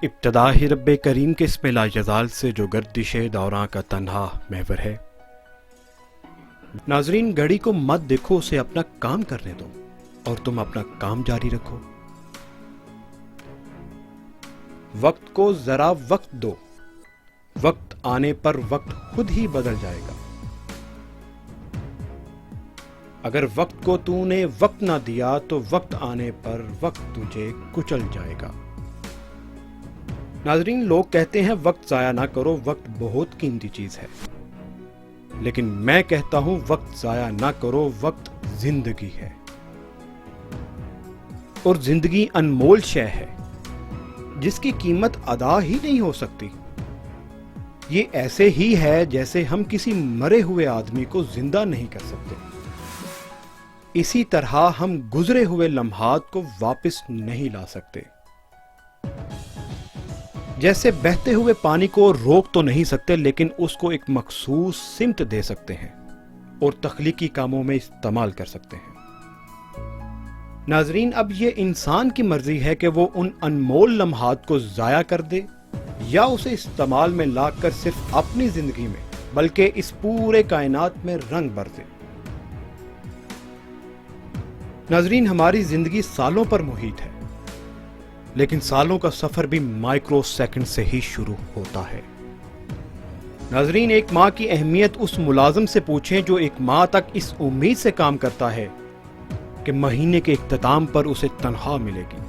ابتدا ہی رب کریم کے اسم لاجزال سے جو گردش دوراں کا تنہا محور ہے۔ ناظرین، گھڑی کو مت دیکھو، اسے اپنا کام کرنے دو اور تم اپنا کام جاری رکھو۔ وقت کو ذرا وقت دو، وقت آنے پر وقت خود ہی بدل جائے گا۔ اگر وقت کو تو نے وقت نہ دیا تو وقت آنے پر وقت تجھے کچل جائے گا۔ ناظرین، لوگ کہتے ہیں وقت ضائع نہ کرو، وقت بہت قیمتی چیز ہے، لیکن میں کہتا ہوں وقت ضائع نہ کرو، وقت زندگی ہے، اور زندگی انمول شے ہے جس کی قیمت ادا ہی نہیں ہو سکتی۔ یہ ایسے ہی ہے جیسے ہم کسی مرے ہوئے آدمی کو زندہ نہیں کر سکتے، اسی طرح ہم گزرے ہوئے لمحات کو واپس نہیں لا سکتے۔ جیسے بہتے ہوئے پانی کو روک تو نہیں سکتے، لیکن اس کو ایک مخصوص سمت دے سکتے ہیں اور تخلیقی کاموں میں استعمال کر سکتے ہیں۔ ناظرین، اب یہ انسان کی مرضی ہے کہ وہ ان انمول لمحات کو ضائع کر دے یا اسے استعمال میں لا کر صرف اپنی زندگی میں بلکہ اس پورے کائنات میں رنگ بھر دے۔ ناظرین، ہماری زندگی سالوں پر محیط ہے، لیکن سالوں کا سفر بھی مائکرو سیکنڈ سے ہی شروع ہوتا ہے۔ ناظرین، ایک ماں کی اہمیت اس ملازم سے پوچھیں جو ایک ماہ تک اس امید سے کام کرتا ہے کہ مہینے کے اختتام پر اسے تنخواہ ملے گی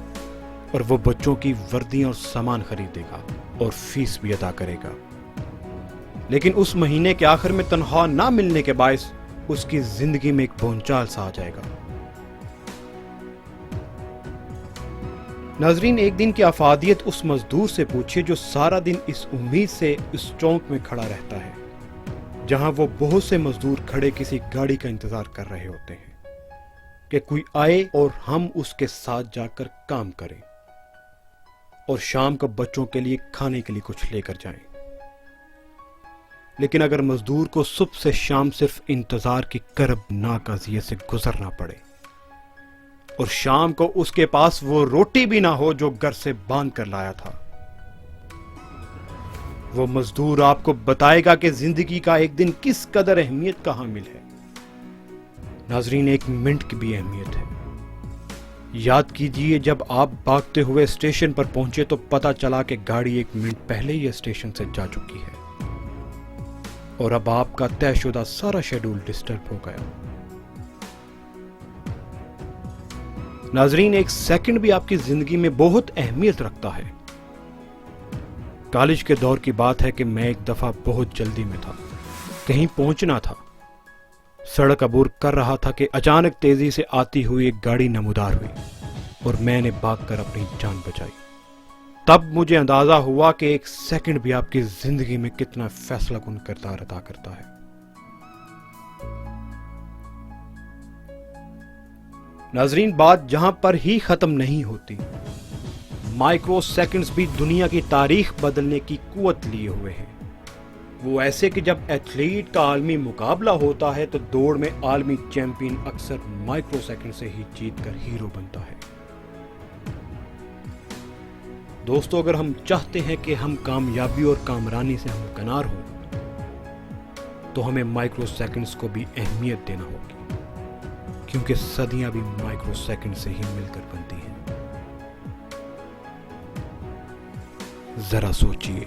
اور وہ بچوں کی وردیاں اور سامان خریدے گا اور فیس بھی ادا کرے گا، لیکن اس مہینے کے آخر میں تنخواہ نہ ملنے کے باعث اس کی زندگی میں ایک بھونچال سا آ جائے گا۔ ناظرین، ایک دن کی افادیت اس مزدور سے پوچھے جو سارا دن اس امید سے اس چوک میں کھڑا رہتا ہے جہاں وہ بہت سے مزدور کھڑے کسی گاڑی کا انتظار کر رہے ہوتے ہیں کہ کوئی آئے اور ہم اس کے ساتھ جا کر کام کریں اور شام کو بچوں کے لیے کھانے کے لیے کچھ لے کر جائیں۔ لیکن اگر مزدور کو صبح سے شام صرف انتظار کی کربناک اذیت سے گزرنا پڑے اور شام کو اس کے پاس وہ روٹی بھی نہ ہو جو گھر سے باندھ کر لایا تھا، وہ مزدور آپ کو بتائے گا کہ زندگی کا ایک دن کس قدر اہمیت کا حامل ہے۔ ناظرین، ایک منٹ کی بھی اہمیت ہے۔ یاد کیجئے، جب آپ بھاگتے ہوئے اسٹیشن پر پہنچے تو پتا چلا کہ گاڑی ایک منٹ پہلے ہی اسٹیشن سے جا چکی ہے اور اب آپ کا طے شدہ سارا شیڈول ڈسٹرب ہو گیا۔ ناظرین، ایک سیکنڈ بھی آپ کی زندگی میں بہت اہمیت رکھتا ہے۔ کالج کے دور کی بات ہے کہ میں ایک دفعہ بہت جلدی میں تھا، کہیں پہنچنا تھا، سڑک عبور کر رہا تھا کہ اچانک تیزی سے آتی ہوئی ایک گاڑی نمودار ہوئی اور میں نے بھاگ کر اپنی جان بچائی۔ تب مجھے اندازہ ہوا کہ ایک سیکنڈ بھی آپ کی زندگی میں کتنا فیصلہ کن کردار ادا کرتا ہے۔ ناظرین، بات جہاں پر ہی ختم نہیں ہوتی، مائکرو سیکنڈز بھی دنیا کی تاریخ بدلنے کی قوت لیے ہوئے ہیں۔ وہ ایسے کہ جب ایتھلیٹ کا عالمی مقابلہ ہوتا ہے تو دوڑ میں عالمی چیمپئن اکثر مائکرو سیکنڈ سے ہی جیت کر ہیرو بنتا ہے۔ دوستو، اگر ہم چاہتے ہیں کہ ہم کامیابی اور کامرانی سے ہمکنار ہوں تو ہمیں مائکرو سیکنڈز کو بھی اہمیت دینا ہوگی، کیونکہ صدیاں بھی مائکرو سیکنڈ سے ہی مل کر بنتی ہیں۔ ذرا سوچئے۔